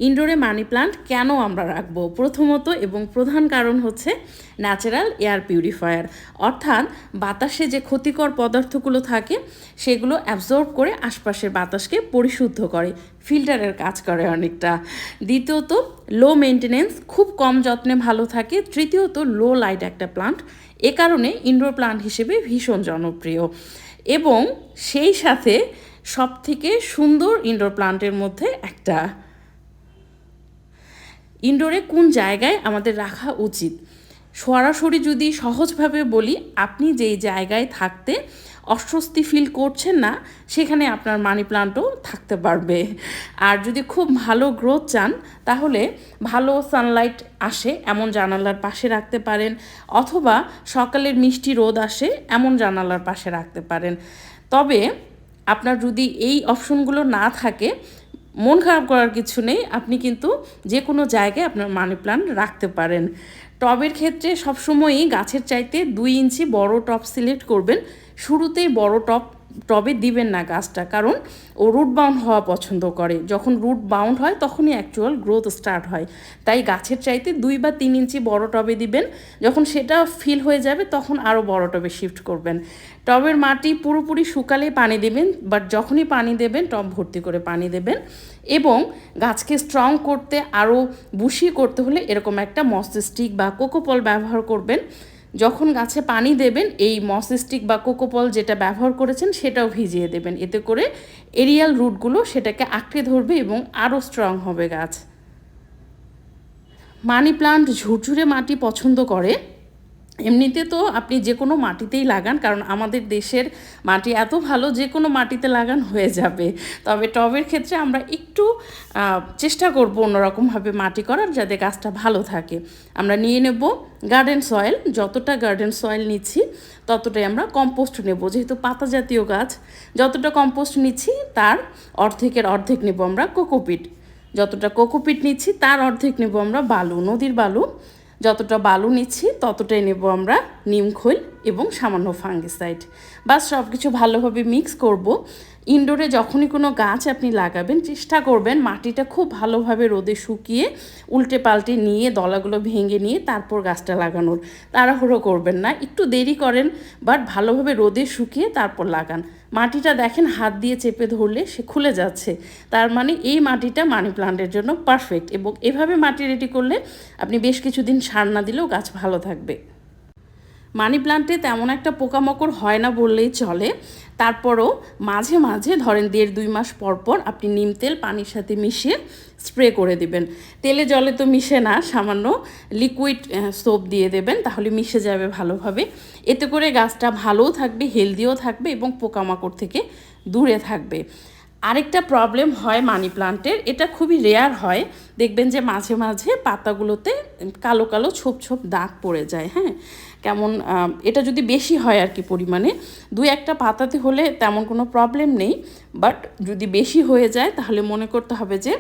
ইনডোরে money plant কেন আমরা রাখবো? প্রথমত এবং প্রধান কারণ হচ্ছে ন্যাচারাল এয়ার পিউরিফায়ার, অর্থাৎ বাতাসে যে ক্ষতিকর পদার্থগুলো থাকে সেগুলো অ্যাবজর্ব করে আশপাশের বাতাসকে পরিশুদ্ধ করে, ফিল্টারের কাজ করে অনেকটা। দ্বিতীয়ত লো মেনটেনেন্স, খুব কম যত্নে ভালো থাকে। তৃতীয়ত লো লাইট একটা প্লান্ট, এ কারণে ইনডোর প্লান্ট হিসেবে ভীষণ জনপ্রিয়। এবং সেই সাথে সবথেকে সুন্দর ইনডোর প্লান্টের মধ্যে একটা। ইনডোরে কোন জায়গায় আমাদের রাখা উচিত? সরাসরি যদি সহজভাবে বলি, আপনি যেই জায়গায় থাকতে অস্বস্তি ফিল করছেন না সেখানে আপনার মানি প্লান্টও থাকতে পারবে। আর যদি খুব ভালো গ্রোথ চান তাহলে ভালো সানলাইট আসে এমন জানালার পাশে রাখতে পারেন, অথবা সকালের মিষ্টি রোদ আসে এমন জানালার পাশে রাখতে পারেন। তবে আপনার যদি এই অপশনগুলো না থাকে, মন খারাপ করার কিছু নেই, আপনি কিন্তু যে কোনো জায়গায় আপনার মানি প্লান্ট রাখতে পারেন। টবের ক্ষেত্রে সবসময়ই গাছের চাইতে 2 ইঞ্চি বড় টব সিলেক্ট করবেন। শুরুতেই বড় টবে দিবেন না গাছটা, কারণ ও রুট বাউন্ড হওয়া পছন্দ করে। যখন রুট বাউন্ড হয় তখনই অ্যাকচুয়াল গ্রোথ স্টার্ট হয়। তাই গাছের চাইতে 2 বা 3 ইঞ্চি বড় টবে দিবেন। যখন সেটা ফিল হয়ে যাবে তখন আরও বড় টবে শিফট করবেন। টবের মাটি পুরোপুরি শুকালে পানি দেবেন, বাট যখনই পানি দেবেন টব ভর্তি করে পানি দেবেন। এবং গাছকে স্ট্রং করতে, আরও বুশি করতে হলে এরকম একটা মস স্টিক বা কোকোপল ব্যবহার করবেন। যখন গাছে পানি দেবেন এই মস স্টিক বা কোকোপল যেটা ব্যবহার করেছেন সেটাও ভিজিয়ে দেবেন। এতে করে এরিয়াল রুটগুলো সেটাকে আঁকড়ে ধরবে এবং আরও স্ট্রং হবে গাছ। মানি প্লান্ট ঝুরঝুরে মাটি পছন্দ করে। এমনিতে তো আপনি যে কোনো মাটিতেই লাগান, কারণ আমাদের দেশের মাটি এত ভালো, যে কোনো মাটিতে লাগান হয়ে যাবে। তবে টবের ক্ষেত্রে আমরা একটু চেষ্টা করব অন্যরকমভাবে মাটি করার, যাতে গাছটা ভালো থাকে। আমরা নিয়ে নেব গার্ডেন সয়েল। যতটা গার্ডেন সয়েল নিচ্ছি ততটাই আমরা কম্পোস্ট নেব। যেহেতু পাতা জাতীয় গাছ, যতটা কম্পোস্ট নিচ্ছি তার অর্ধেকের অর্ধেক নেব আমরা কোকোপিট। যতটা কোকোপিট নিচ্ছি তার অর্ধেক নেব আমরা বালু, নদীর বালু। যতটা বালু নিচ্ছি ততটাই নেব আমরা নিমখৈল এবং সামান্য ফাঙ্গিসাইড। বাস সব কিছু ভালোভাবে মিক্স করব। ইনডোরে যখনই কোনো গাছ আপনি লাগাবেন চেষ্টা করবেন মাটিটা খুব ভালোভাবে রোদে শুকিয়ে উল্টে পাল্টে নিয়ে, দলাগুলো ভেঙে নিয়ে তারপর গাছটা লাগানোর। তাড়াহুড়ো করবেন না, একটু দেরি করেন, বাট ভালোভাবে রোদে শুকিয়ে তারপর লাগান। মাটিটা দেখেন হাত দিয়ে চেপে ধরলে সে খুলে যাচ্ছে, তার মানে এই মাটিটা মানি প্লান্টের জন্য পারফেক্ট। এবং এভাবে মাটি রেডি করলে আপনি বেশ কিছুদিন সার না দিলেও গাছ ভালো থাকবে। মানি প্লান্টে তেমন একটা পোকামাকড় হয় না বললেই চলে। তারপরও মাঝে মাঝে ধরেন 1.5-2 মাস পর পর আপনি নিম তেল পানির সাথে মিশিয়ে স্প্রে করে দিবেন। তেলে জলে তো মিশে না, সামান্য লিকুইড সোপ দিয়ে দেবেন, তাহলে মিশে যাবে ভালোভাবে। এতে করে গাছটা ভালোও থাকবে, হেলদিও থাকবে এবং পোকামাকড় থেকে দূরে থাকবে। আরেকটা প্রবলেম হয় মানি প্লান্টের, এটা খুবই রেয়ার হয়, দেখবেন যে মাঝে মাঝে পাতাগুলোতে কালো কালো ছোপ ছোপ দাগ পড়ে যায়। হ্যাঁ, কেমন এটা যদি বেশি হয় আর কি পরিমাণে, 2-1টা পাতাতে হলে তেমন কোনো প্রবলেম নেই, বাট যদি বেশি হয়ে যায় তাহলে মনে করতে হবে যে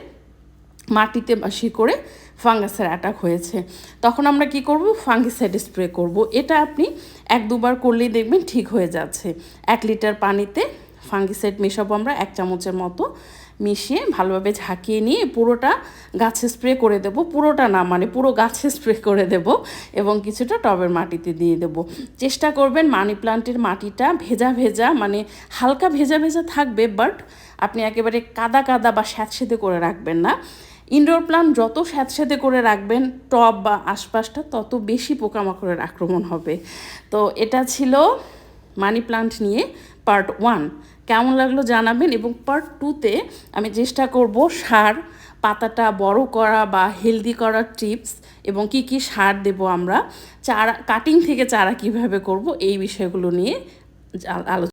মাটিতে বা শিকড়ে ফাঙ্গাসের অ্যাটাক হয়েছে। তখন আমরা কি করব? ফাঙ্গিসাইড স্প্রে করব। এটা আপনি 1-2 বার করলেই দেখবেন ঠিক হয়ে যাচ্ছে। 1 লিটার পানিতে ফাঙ্গিসাইড মেশাবো আমরা 1 চামচের মতো, মিশিয়ে ভালোভাবে ঝাঁকিয়ে নিয়ে পুরোটা গাছে স্প্রে করে দেব। পুরোটা না, মানে পুরো গাছে স্প্রে করে দেব এবং কিছুটা টবের মাটিতে দিয়ে দেব। চেষ্টা করবেন মানি প্লান্টের মাটিটা ভেজা ভেজা, মানে হালকা ভেজা ভেজা থাকবে, বাট আপনি একেবারে কাদা কাদা বা স্যাঁতসেঁতে করে রাখবেন না। ইনডোর প্লান্ট যত স্যাঁতসেঁতে করে রাখবেন টব বা আশপাশটা, তত বেশি পোকামাকড়ের আক্রমণ হবে। তো এটা ছিল মানি প্লান্ট নিয়ে পার্ট 1। কেমন লাগলো জানাবেন। এবং পার্ট 2তে আমি চেষ্টা করব সার, পাতাটা বড় করা বা হেলদি করার টিপস এবং কি কি সার দেব আমরা, চারা কাটিং থেকে চারা কিভাবে করব, এই বিষয়গুলো নিয়ে আলোচনা।